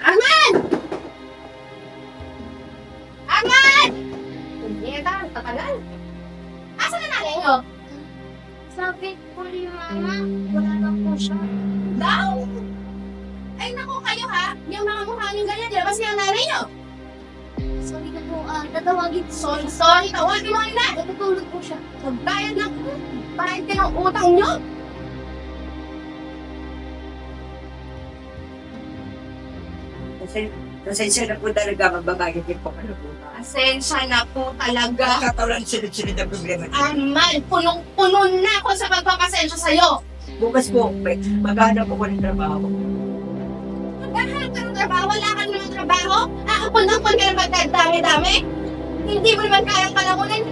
Arman! Arman! Hindi, tatagal. Asa na nanay nyo? Sabi ko ni Mama, wala na po siya. Daw! Ay, naku kayo ha! Yung mga mukha nyo ganyan, di ba siya nanay nyo? Sorry na po, tatawagin. Sorry, tawagin mo nila! Natutulog po siya. Magbayad ng bayad ka ng utang nyo! Pasensya na po talaga, magbabayad din po ano po. Pasensya na po talaga. Katawalan sunod-sunod na problema. Arman, punong-puno na ako sa pagpapasensya sa'yo. Bukas po, maghanap ako ng trabaho. Maghahanap ka ng trabaho, wala ka naman trabaho? Aapon-apon ka ng pagkadami-dami? Hindi mo naman kayang palamunin.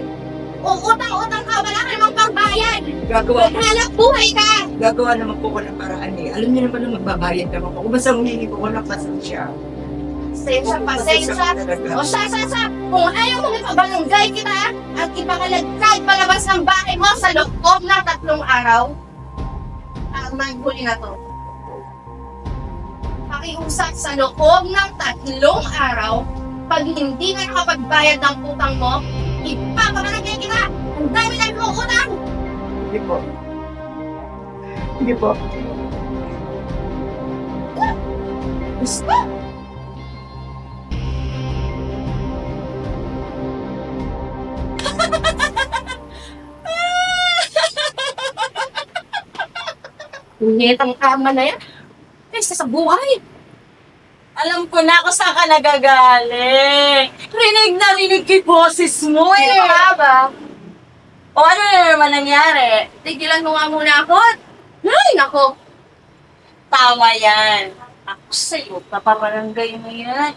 Utang-utang ka, wala ka namang pagbayad. Maghanap buhay ka. Gagawa naman po ko ng paraan eh. Alam niyo naman na magbabayad naman po. Kung basta humingi po ko ng pasensya. Pasensya. O sa. Kung ayaw mong ipabalunggay kita at ipakalagkad palabas ng bahay mo sa loob ng 3 araw, Arman, huli na to. Pakiusap sa loob ng 3 araw, pag hindi ka nakapagbayad ng utang mo, ipapakalagay kita! Ang dami-dami mong utang! Hindi po. Hindi po. Gusto? Ngunit ang tama na yan. Kaysa sa buhay. Alam ko na kung saan ka nagagaling. Rinig na rinig kay boses mo eh. Sino ka ba? O ano na naman nangyari? Tigilan mo nga muna ako. Ay, nako. Tama yan. Ako sa'yo, papabarangay mo yan.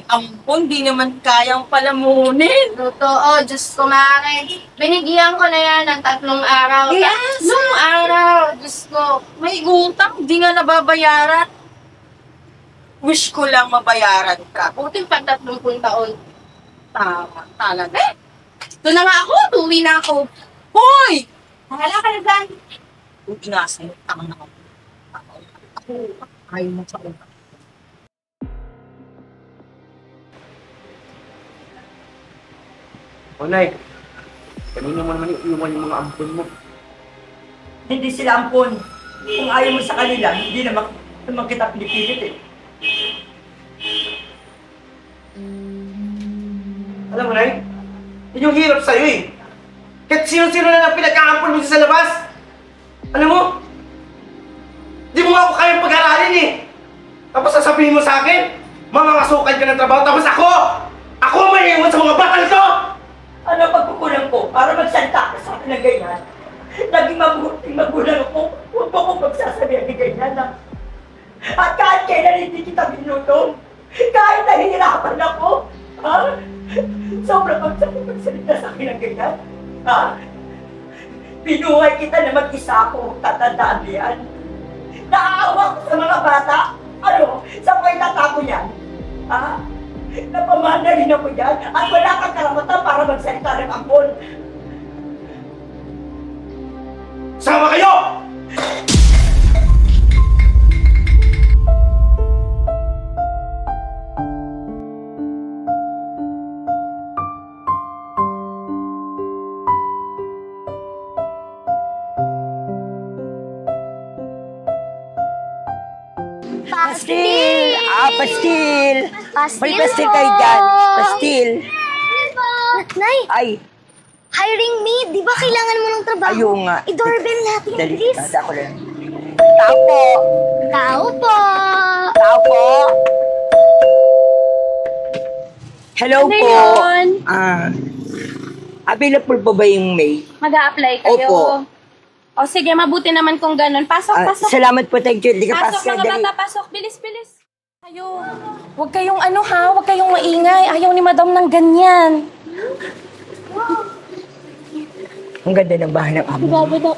Ampon, di naman kayang palamunin. Totoo, Diyos ko mare. Binigyan ko na yan ng 3 araw. Yes! 3 araw, Diyos ko. May utang, di nga nababayaran. Wish ko lang mabayaran ka. Buting pag 30 taon. Tama, talaga. Doon na nga ako, tuwi na ako. Hoy! Hala ka na dyan. Huwag nga sa'yo, tama na ako. Ako, ayaw mo sa utang. O, Nay, kanina mo naman iiwan yung mga ampon mo. Hindi sila ampon. Kung ayaw mo sa kanila, hindi naman kita pinipilit eh. Alam mo, Nay, yun yung hirap sa'yo eh. Kahit sino-sino na lang pinag-aampon mo sa labas. Alam mo, di mo nga ako kayang pag-aralin eh. Tapos sasabihin mo sa akin, mamamasukan ka ng trabaho, tapos ako may iwan sa mga bakal ko! Ano pagkukulang ko para magsalita ka sa akin ng ganyan? Naging mabuting magulang ako, huwag mo akong magsasabihan ng ganyan na. At kahit kailan hindi kita binutong, kahit nahihirapan ako, ha? Sobrang magsalita sa akin ng ganyan, ha? Binuhay kita na mag-isa ako, tatandaan niyan. Naaawa ko sa mga bata, ano, sa ko itatapo niyan, ha? Napamana rin ako yan at wala kang karapatan para magsalita ng ampon. Sama kayo! Pastil! Pastil! Pastil May pastil po! kayo dyan. Pastil. Nay, Ay, hiring me. Di ba kailangan mo ng trabaho? ayaw nga. I-doorbell natin, Dali, please. tada ko lang. Tao po! Tao po! Tao po! Hello Ano po! yun? Available po ba yung May? Mag-a-apply kayo. Opo. O sige, mabuti naman kung ganun. Pasok, pasok. Salamat po, thank you. Hindi ka Pasok pasok. mga bata, pasok. Bilis, bilis. Ayo, huwag kayong huwag kayong maingay. Ayaw ni madam ng ganyan. Ang ganda ng bahay ng amo. Grabe daw.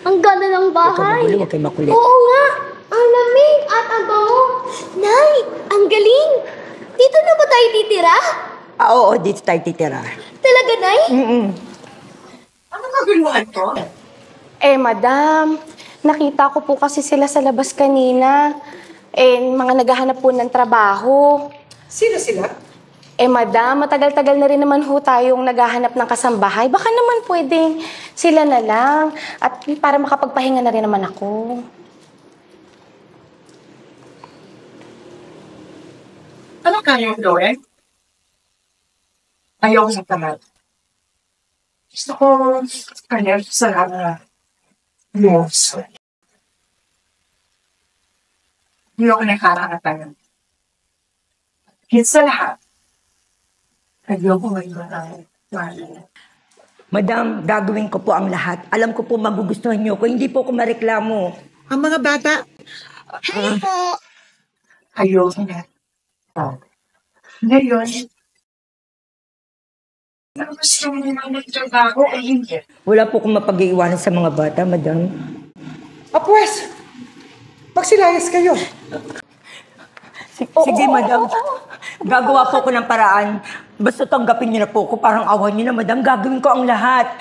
Ang ganda ng Huwag ka bahay. magulo, huwag kayo makulit. Oo nga. Ang lamig at ang bango. Nay, ang galing. Dito na ba tayo titira? Oo, dito tayo titira. Talaga, Nay? Ano kaguluhan ko? Madam, nakita ko po kasi sila sa labas kanina. Mga naghahanap po ng trabaho. Sino sila? Madam, matagal-tagal na rin naman ho tayong naghahanap ng kasambahay. Baka naman pwedeng sila na lang. At para makapagpahinga na rin naman ako. Ano kaya yung gawin? Ayoko sa tamad. Gusto ko kanya sa lahat moves. Hindi ako nakarangatan. Hit sa lahat. Ayoko ngayon na Madam, gagawin ko po ang lahat. Alam ko po magugustuhan niyo ko. Hindi po ako mareklamo. Ang mga bata, Hi po. ayoko na. Ngayon, gusto mo naman magtrabaho ay hindi. Wala po akong mapag-iiwanan sa mga bata, madam. apwes, magsilayas kayo. Sige, madam. Gagawa po ako ng paraan. Basta tanggapin niyo na po ako. Parang awan niyo na, madam. Gagawin ko ang lahat.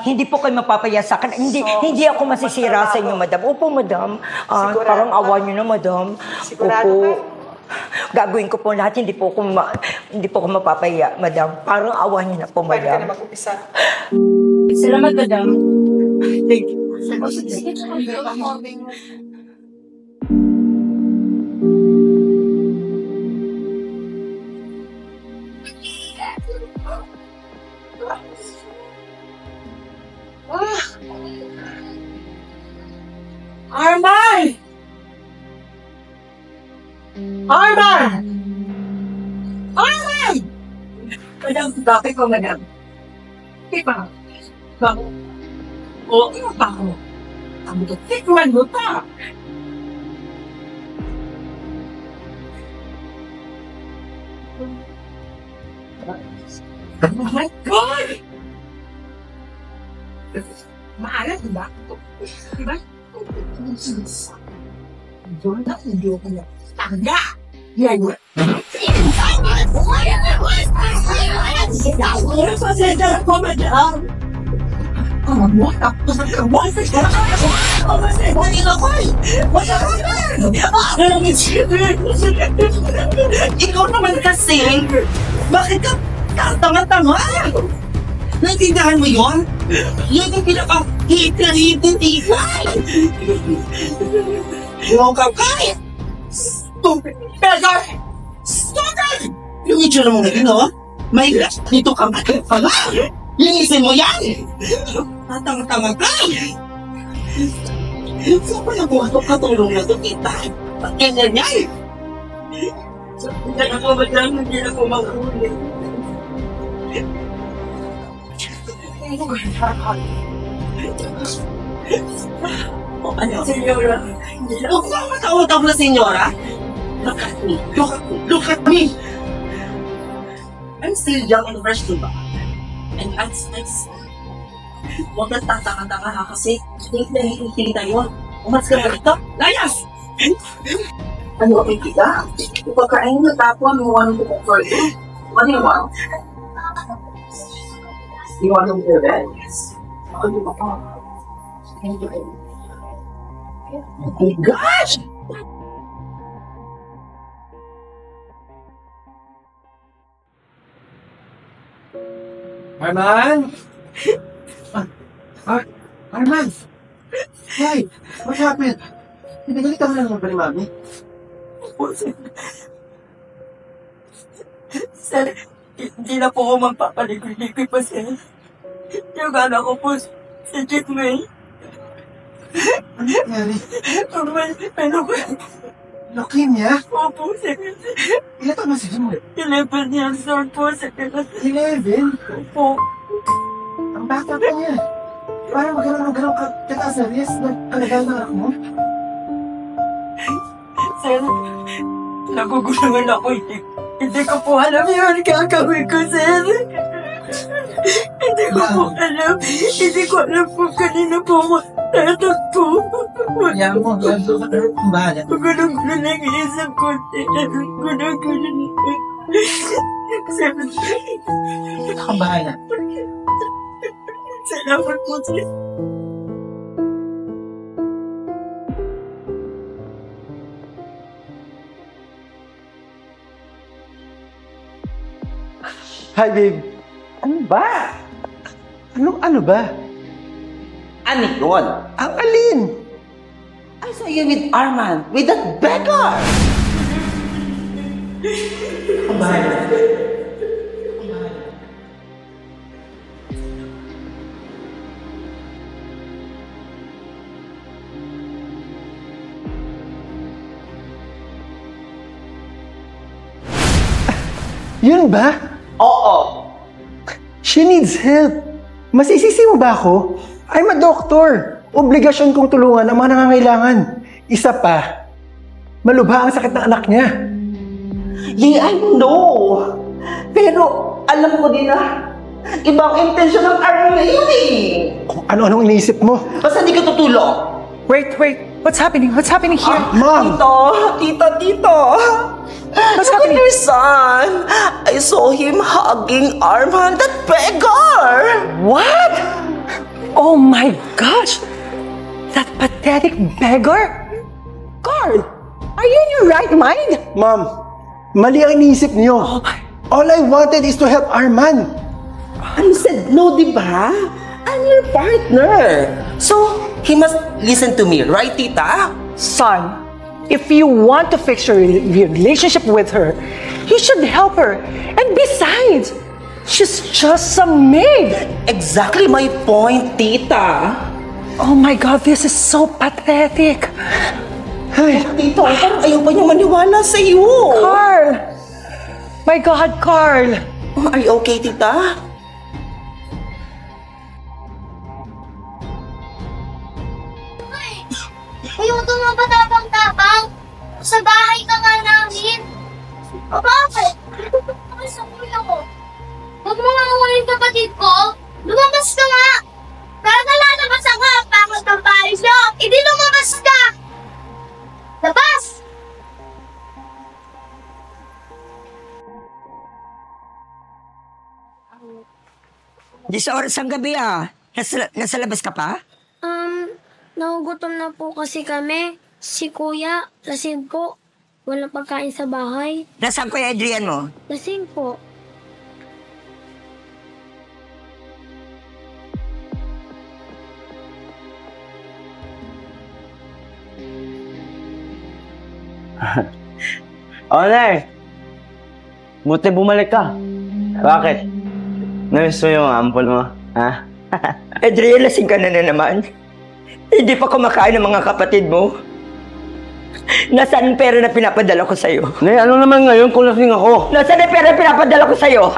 Hindi po kayo mapapaya sa akin. Hindi ako masisira sa inyo, madam. Opo, madam. Parang awan niyo na, madam. Sigurado Opo. ka? Gagawin ko po lahat. Hindi po ako mapapaya, madam. Parang awan niyo na po, Pwede ka na madam. mag-umpisa. Salamat, madam. Thank you. Arman! Arman! Arman! Madam, bakit ko, madam? Diba? Bakit? Oo, ano pa ako? Ang tikman mo pa! Oh my God! Maalat, diba? Diba? Doon na, hindi ko na. Tangga! Yan! Pasensya ko, madam! What? Ikaw naman kasi, bakit ka tanga-tanga? Naintindihan mo yun? Yun yung pinaka-hit na hit-hit-hit-hit! Yung kakay! Stupid! Pedar! Stupid! Yung itsura mo ngayon, no? May dito ka pala! Linisin mo yan! Tatang-tanga ka! Saan pa nakuha itong katulong na ito, kita? Ganyan yan! Hindi ako madam, hindi ako maghuli. Ano, senyora? Huwag mo matawag na senyora. Look at me. Look at me. Look at me. I'm still young and fresh, diba? And nice. Huwag na tataka-taka ha kasi hindi na hihintay yun. Umas ka na dito. Layas! Ano ang kita? Ipagkain na tapon mo want to cook for you. What do you want? You want to do that? Ako di ba po? Oh my gosh! Arman! Arman! Why? What happened? Pinagalitan mo na naman ba ni Mami? Sir, hindi na po ako magpapaligoy-ligoy pa, sir. Yung anak ko po, si Jit May. Ano nangyari? Pero Leukemia? Opo, sir. Ilan taon na si Jimoy? 11 years old po, sir. 11? Opo. Ang bata pa niya. Parang magkaroon ng ganong kataas na risk ng kalagayan ng anak mo? Sir, nagugulungan ako. Hindi ko po alam yun gagawin ko, sir. Hindi ko po alam. Hindi ko alam kung kanina po ako tatakbo. Yan mo, ang bahala. Gulo-gulo na ang isip ko. Gulo-gulo na. Sir, Ang bahala. salamat po, sir. Hi, babe. Ano ba? Ano ba? Ano yun? Ang alin? I saw you with Arman, with that beggar! Ang bahala. Yun ba? Oo. She needs help. Masisisi mo ba ako? I'm a doctor. Obligasyon kong tulungan ang mga nangangailangan. Isa pa, malubha ang sakit ng anak niya. Yeah, I know. Pero alam ko din na ibang intensyon ng Arman na yun eh. Kung ano-anong iniisip mo. Basta hindi ka tutulong. Wait. What's happening? What's happening here? Mom! Tito. What's Look at happening? your son. I saw him hugging Arman, that beggar. What? Oh my gosh! That pathetic beggar? Carl, are you in your right mind? Mom, mali ang iniisip niyo. Oh my... All I wanted is to help Arman. I said no, di ba? I'm your partner. So, he must listen to me, right, tita? Son, if you want to fix your relationship with her, you should help her. And besides, she's just a maid. Exactly my point, tita. Oh my God, this is so pathetic. Ay, Tito, parang ayaw pa niya maniwala sa iyo. Carl! My God, Carl! Are you okay, tita? Ayaw ito mga patabang-tabang. Sa bahay ka nga namin. O bakit? Dito ka sa kuya ko. Huwag mo nga uwanin kapatid ko. Lumabas ka nga. Para nalalabas ako ang pangos ng bahay niyo. Hindi lumabas ka. Labas! Di sa oras ng gabi nasa labas ka pa? Nagugutom na po kasi kami. Si kuya, lasing po. Walang pagkain sa bahay. Nasaan ko yung Adrian mo? Lasing po. Honor! Buti bumalik ka. Bakit? Namiss mo yung ampol mo, ha? Adrian, lasing ka na naman. Hindi pa kumakain ng mga kapatid mo. Nasaan ang pera na pinapadala ko sa'yo? Nay, ano naman ngayon kung lasing ako? Nasaan ang pera na pinapadala ko sa'yo?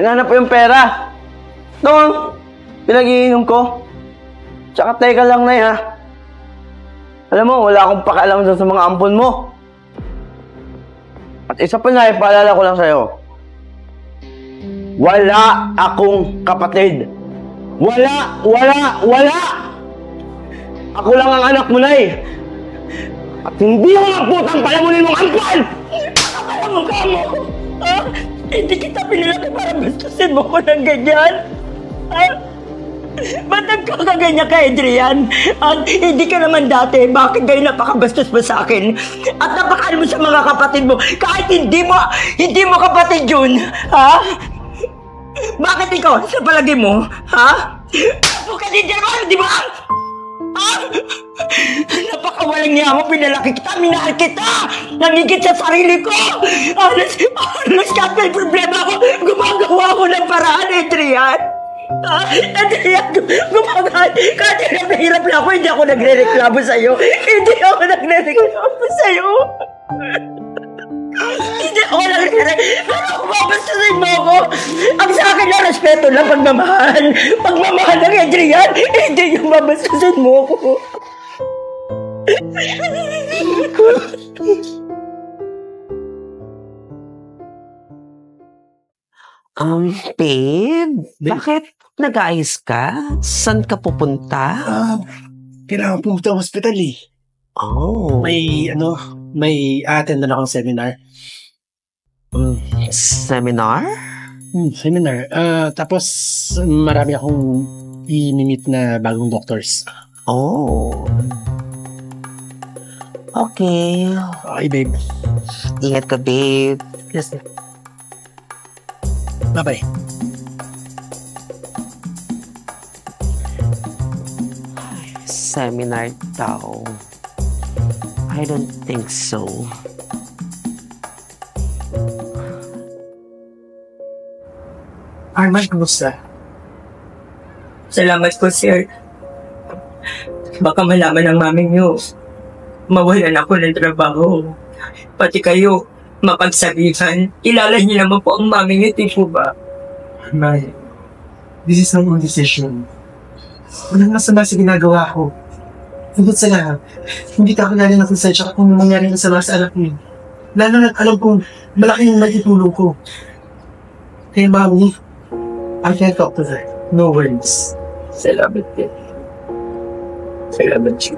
Hinanap ko yung pera. Ito, pinag-iinom ko. Tsaka teka lang, Nay, ha? Alam mo, wala akong pakialam sa mga ampon mo. At isa pa, Nay, paalala ko lang sa'yo. Wala akong kapatid. Wala! Ako lang ang anak mo, Nay. At hindi ko magputang palamunin mong ampon! Ano mo ka mo? Hindi kita pinilaki para bastusin mo ko ng ganyan. Ba't nagkakaganyan ka, Adrian? At hindi ka naman dati, bakit kayo napakabastos mo sa akin? At napakal mo sa mga kapatid mo, kahit hindi mo kapatid yun, ha? Bakit ikaw, sa palagi mo, ha? Kapatid naman, di ba? Napakawalang niya mo, pinalaki kita, minahal kita, nangigit sa sarili ko. Alas kahit may problema ako, gumagawa ako ng paraan, Adrian. Andrea, gumagay. Kahit hirap na ako, hindi ako nagre-reklamo sa'yo. Hindi ako nagre-reklamo sa'yo. Hindi ako nagre-reklamo. Pero kung mabastusin mo ako, ang sa akin na respeto lang, pagmamahal. Pagmamahal ng Adrian, hindi yung mabastusin mo ako. Babe, bakit nag-aayos ka? Saan ka pupunta? Kailangan pumunta ng hospital eh. Oh. May attend na akong seminar. Seminar? Seminar. Tapos marami akong i-meet na bagong doctors. Oh. Okay. Okay, babe. Ingat ka, babe. Yes, babe. Bye-bye. Seminar daw. I don't think so. Arman, kumusta? Salamat po, sir. Baka malaman ng mami niyo, mawalan ako ng trabaho. Pati kayo, mapagsabihan. Kilala niyo naman po ang mami niyo, di po ba? Arman, this is my own decision. Walang masama sa ginagawa ko. Higit sa lahat, hindi ka kilala ng konsensya kung mangyari na sa sa anak niyo. Lalo na't alam kong malaki yung magtutulong ko. Kaya mami, I can't talk to her. No words. Salamat din. Salamat siya.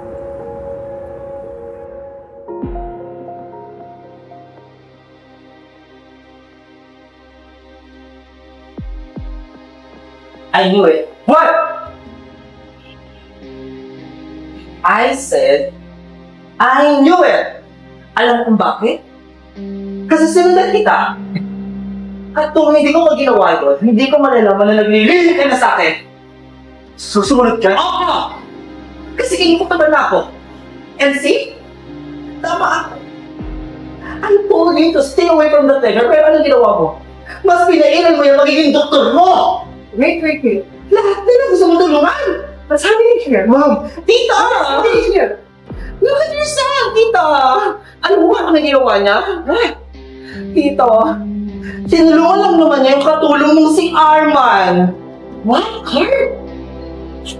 I knew it. What? I said, I knew it! Alam kung bakit? Kasi sinundan kita. At kung hindi ko maginawa yun, hindi ko malalaman na naglililit ka na sa akin. Susumunod ka? Oo! Kasi kinukupaban na ako. And see? Tama ako. I told you to stay away from the beggar, pero anong ginawa mo? Mas pinairan mo yung magiging doktor mo! Wait. Lahat na gusto mo tulungan! What's happening here? Mom! Tita! What's happening here? Look at yourself, Tita! Alam mo ano na ginawa niya? Tita, tinulungan lang naman niya yung katulong mong si Arman. What? Kurt?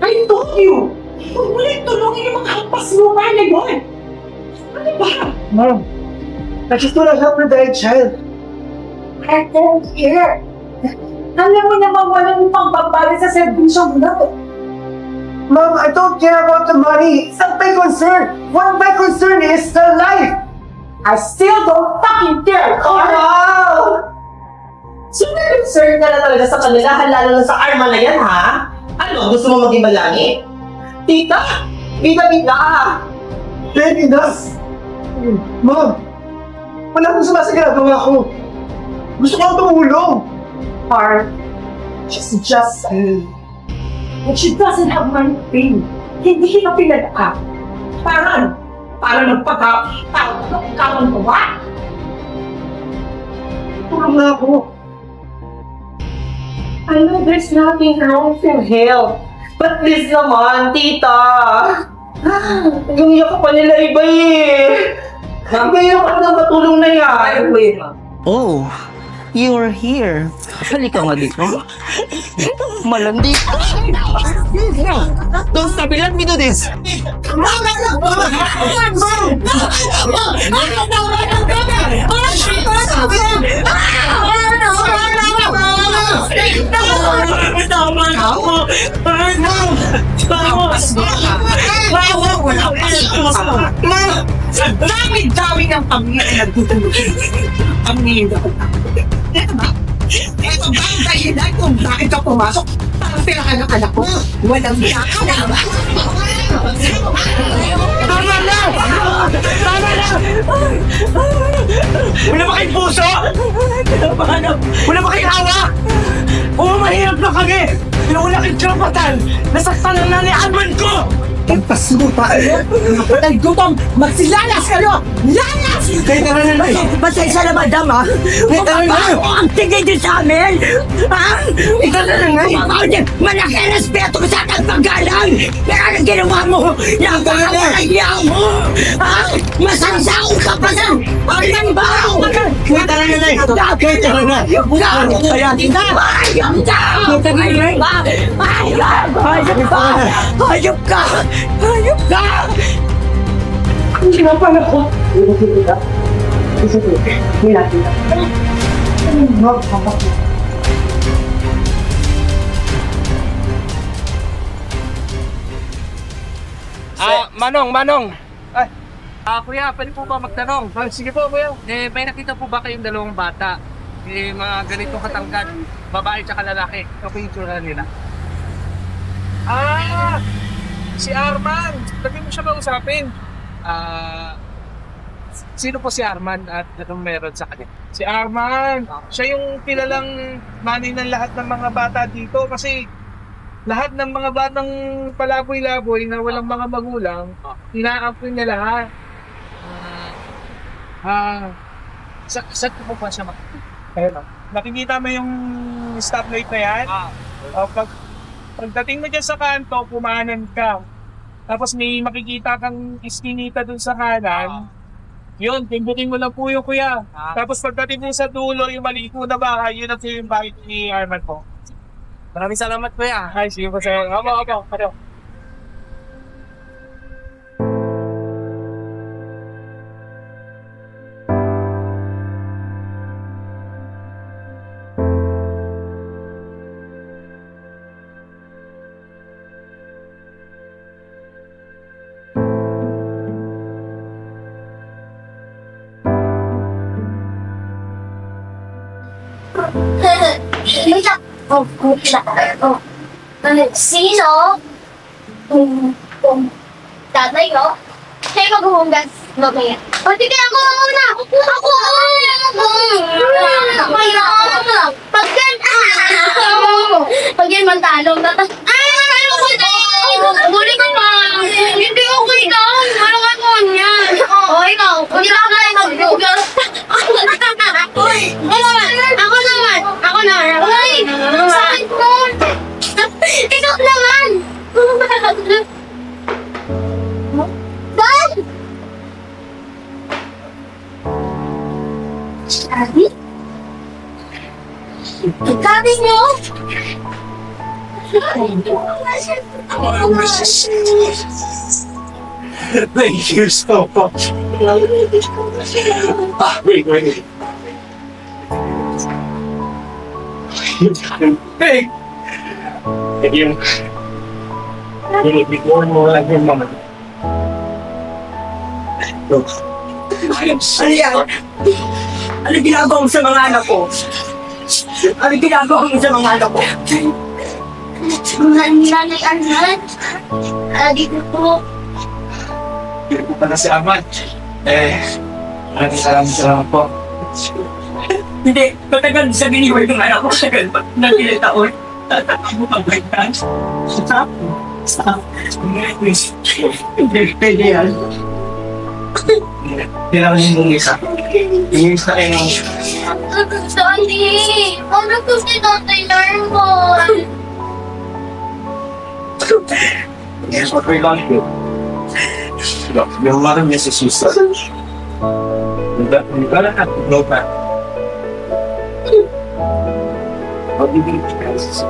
I told you! Huwag mo lang tulungin yung mga hampas lupa na yun! Ano ba? Mom! I just wanna help her die, child. I don't care. Alam mo naman walang pagbabali sa servisyo mo na to. Mom, I don't care about the money. It's not my concern. What my concern is the life. I still don't fucking care, Oh, Carl! wow! So, concerned ka na talaga sa kanila, lalo na sa Arman na yan, ha? Ano, gusto mo maging malangit? Tita! Bida-bida! Then enough! Mom! Wala akong sama sa ginagawa ko. Gusto ko tumulong. Carl, she's just saying. And she doesn't have money to pay. Hindi ka pinadaka. Parang nagpagkakawang gawa. Tulong na ako. I know there's nothing wrong with help. But please naman, tita. Yung yakap pa nila iba eh. Ngayon ka na matulong na yan. Oh, you're here. Halika nga dito. Malandi. Don't stop it. Let me do this. Tama na ako! Dami-dami ng pamilya na nagtutulog. Pamilya ko na. Ito ba? Ito ba ang dahilan kung bakit ka pumasok? Para pirahan ng anak ko? Walang biyaka na ba? Tama na! Tama na! Wala ba kayong puso? Wala ba kayong hawak? Oo, mahirap na kami! Pero wala kayong karapatan! Nasaktan ang nanay Arman ko! Pasuko tayo! Napatay gutom! Magsilalas kayo! Lalas! Kaya ka na nanay! Pasensya na, madam, ha? Kaya ka na nanay! Ang tingin din sa amin! Ha? Ikaw na nanay! Malaki respeto ko sa ating paggalang! Pero anong ginawa mo? Napakawalang mo! Ha? Masangsang ka pa sa paglambaw! Kaya ka na nanay! Kaya ka na nanay! Kaya kita! Hayop ka! Hayop ka! Hayop ka! Hindi na pala ko. Manong! Kuya, pwede po ba magtanong? Sige po, kuya. May nakita po ba kayong dalawang bata? Mga ganitong katangkad, babae at lalaki. Ano po yung tsura nila? Si Arman! Pwede mo siya mausapin. Sino po si Arman at anong meron sa kanya? Si Arman! Siya yung kilalang manay ng lahat ng mga bata dito kasi lahat ng mga batang palaboy-laboy na walang mga magulang, inaapoy niya lahat. Saan po ba siya makikita? Ayun, nakikita mo yung stoplight na yan? Pagdating mo dyan sa kanto, pumanan ka. Tapos may makikita kang iskinita dun sa kanan. Yun, pindutin mo lang po yung kuya. Tapos pagdating mo sa dulo, yung maliit mo na bahay, yun ang yung bahay ni Arman po. Maraming salamat, kuya. Ay, sige po sa'yo. Opo. Sino? Tatay ko? Siya yung maghuhugas mamaya. O, sige, ako una! Pag yan man talong, Buli ko pa! Hindi ako ikaw! Malakas mo yan! O, ikaw! Hindi ako na maghugas! Ako naman! Uy! Sakit mo! Ikaw naman! Dad! Daddy? Daddy niyo? Thank you so much. Wait. Hey! You will be more like your mama. I am sorry. Ano ginagawa mo sa mga anak ko? Ano ginagawa mo sa mga anak ko? Nanay Arman? Dito po. Dito po pala si Arman. Maraming salamat po. Hindi, matagal sa biniway ng anak ko sa ganun ng ilang taon. Tatakbo pang baitan. Stop. Hindi, pwede yan. Kailangan yung isa. Yung isa kayo ng... Daddy! Ano to si Tatay Arman? Here's what we're going to do. Look, there are a lot of misses you said. You gotta have to go back. I'll give you the chances.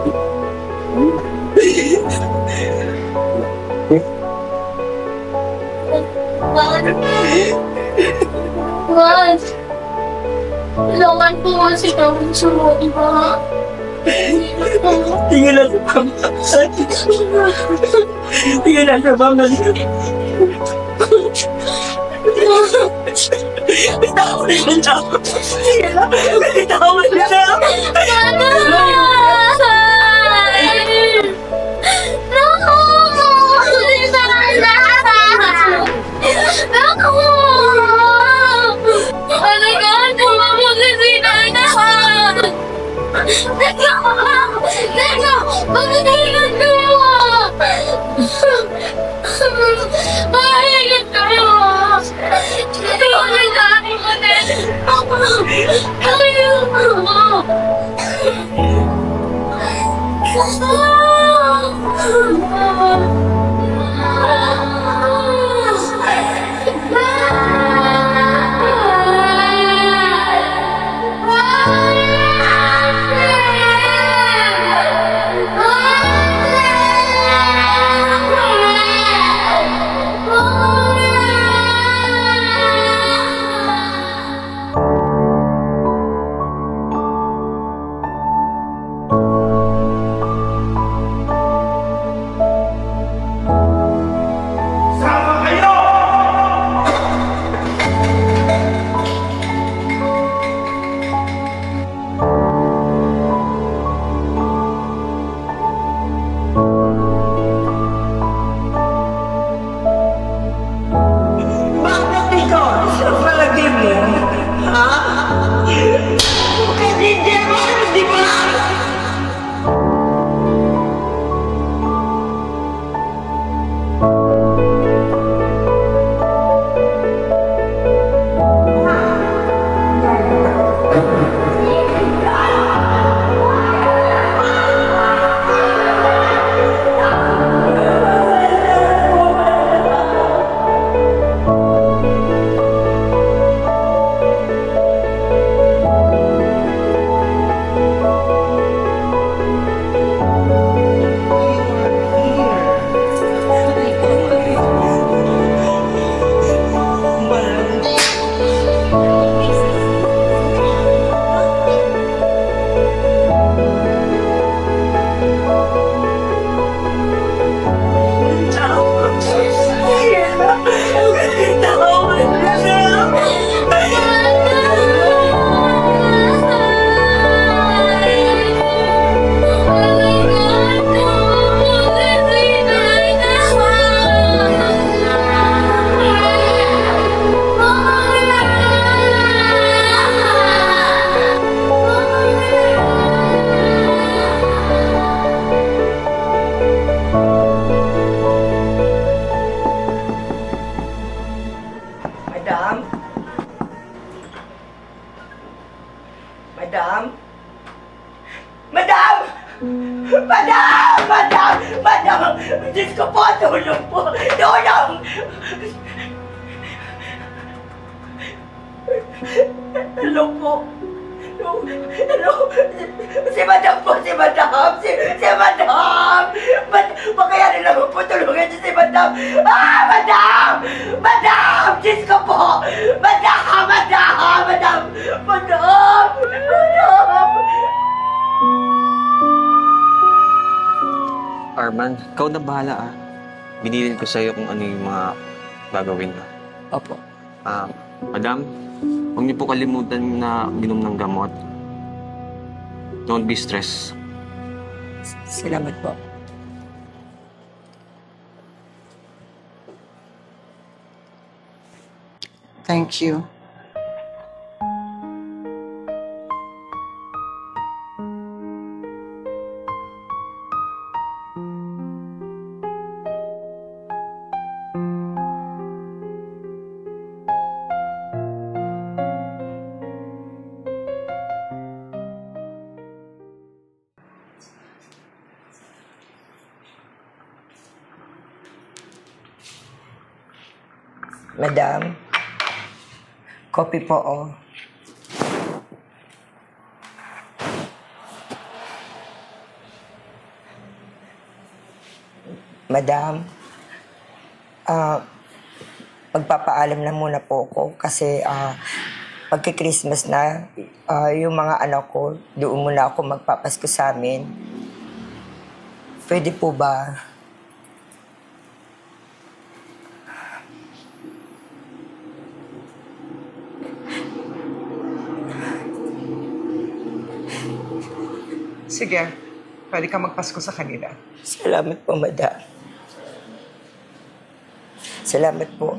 Juan! Kailangan po kasi kami sa iba. Tingin na sa bamba. Tingin na sa bamba. Bitawan na lang ako. Tingin na. Bitawan na lang. Sama kayo! Bakit ikaw? Sa palagay mo? Ha? Hindi mo, hindi mo lang. Madam? Madam? Madam! Madam! Madam! Madam! Diyos ko po, tulong po! Tulong! Hello po! Hello! Si Madam po! Si Madam! Si Madam! Makayanin naman po tulungan niyo si Madam! Ah! Madam! Madam! Diyos ko po! Madam! Madam! Madam! Madam! Madam! Arman, ikaw na bahala ah. Binilin ko sa'yo kung ano yung mga gagawin mo. Opo. Madam, huwag niyo po kalimutan na minom ng gamot. Don't be stressed. Salamat po. Thank you. Madam, kopi po oh. Madam, magpapaalam na muna po ako kasi pagka-Christmas na, yung mga anak ko, doon muna ako magpapasko sa amin. Pwede po ba? Sige, pwede ka magpasko sa kanila. Salamat po, madam. Salamat po.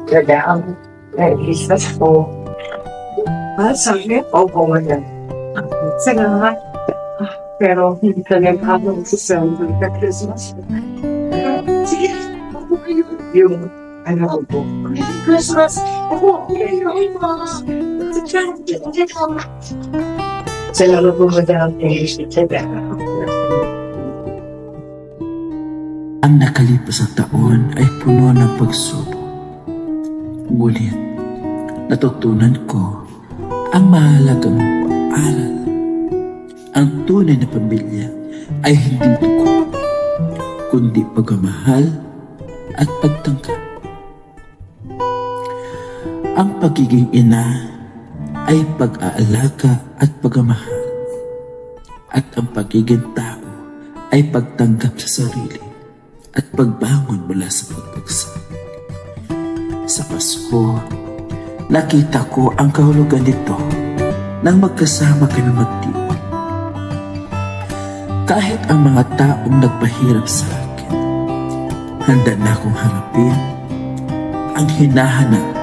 Madam, Christmas po. Sabi, opo, madam. Salamat. Pero hindi talaga ako mag-celebrate na Christmas. Sige, ako kayo. Yung anak ko po. Christmas! Ako, salamat po, madam. Ang nakalipas na taon ay puno ng pagsubok. Ngunit, natutunan ko ang mahalagang aral. Ang tunay na pamilya ay hindi dugo, kundi pagmamahal at pagtanggap. Ang pagiging ina ay pag-aalaga at pagmamahal. At ang pagiging tao ay pagtanggap sa sarili at pagbangon mula sa pagbagsak. Sa Pasko, nakita ko ang kahulugan nito nang magkasama kami magtipon. Kahit ang mga taong nagpahirap sa akin, handa na akong harapin ang hinahanap